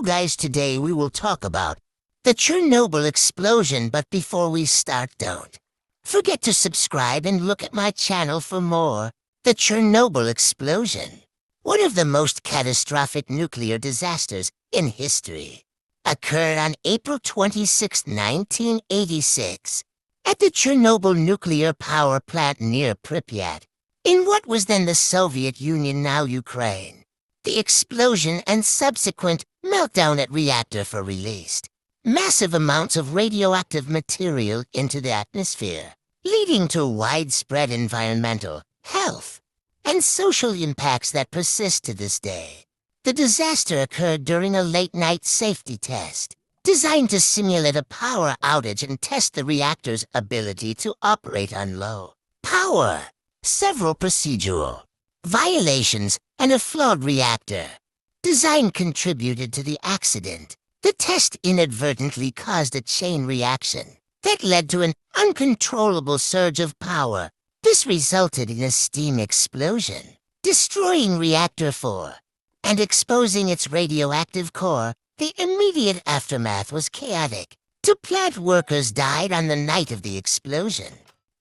So guys, today we will talk about the Chernobly explosion, but before we start, don't forget to subscribe and look at my channel for more. The Chernobly explosion, one of the most catastrophic nuclear disasters in history, occurred on April 26, 1986, at the Chernobyl nuclear power plant near Pripyat, in what was then the Soviet Union, now Ukraine. The explosion and subsequent meltdown at reactor released massive amounts of radioactive material into the atmosphere, leading to widespread environmental, health, and social impacts that persist to this day. The disaster occurred during a late-night safety test, designed to simulate a power outage and test the reactor's ability to operate on low power. Several procedural violations and a flawed reactor design contributed to the accident. The test inadvertently caused a chain reaction that led to an uncontrollable surge of power. This resulted in a steam explosion, destroying Reactor 4 and exposing its radioactive core. The immediate aftermath was chaotic. 2 plant workers died on the night of the explosion,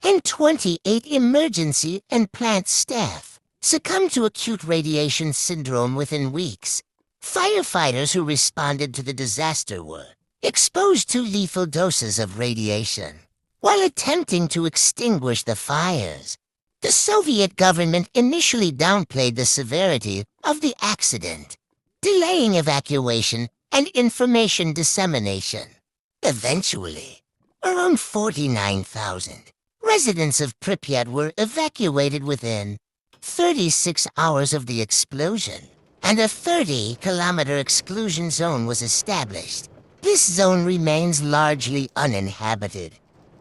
and 28 emergency and plant staff succumbed to acute radiation syndrome within weeks. Firefighters who responded to the disaster were exposed to lethal doses of radiation while attempting to extinguish the fires. The Soviet government initially downplayed the severity of the accident, delaying evacuation and information dissemination. Eventually, around 49,000 residents of Pripyat were evacuated within 36 hours of the explosion, and a 30-kilometer exclusion zone was established. This zone remains largely uninhabited,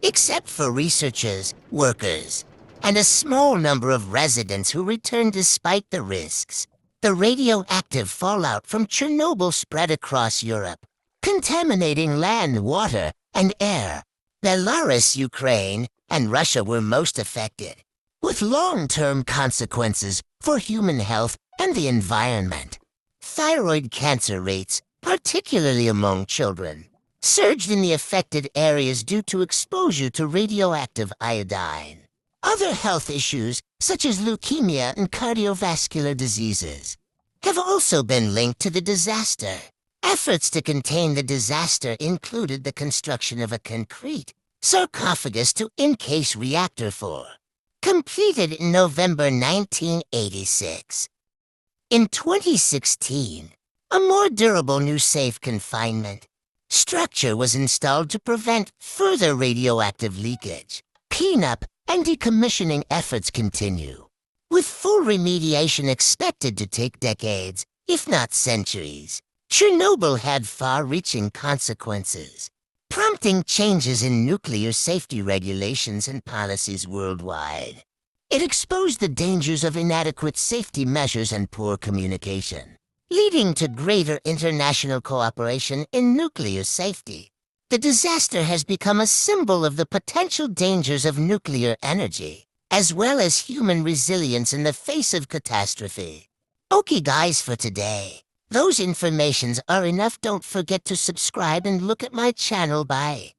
except for researchers, workers, and a small number of residents who returned despite the risks. The radioactive fallout from Chernobyl spread across Europe, contaminating land, water, and air. Belarus, Ukraine, and Russia were most affected, with long-term consequences for human health and the environment. Thyroid cancer rates, particularly among children, surged in the affected areas due to exposure to radioactive iodine. Other health issues, such as leukemia and cardiovascular diseases, have also been linked to the disaster. Efforts to contain the disaster included the construction of a concrete sarcophagus to encase Reactor 4, completed in November 1986. In 2016, a more durable new safe confinement structure was installed to prevent further radioactive leakage. Cleanup and decommissioning efforts continue, with full remediation expected to take decades, if not centuries. Chernobyl had far-reaching consequences, prompting changes in nuclear safety regulations and policies worldwide. It exposed the dangers of inadequate safety measures and poor communication, leading to greater international cooperation in nuclear safety. The disaster has become a symbol of the potential dangers of nuclear energy, as well as human resilience in the face of catastrophe. Okay guys, for today, those informations are enough. Don't forget to subscribe and look at my channel. Bye.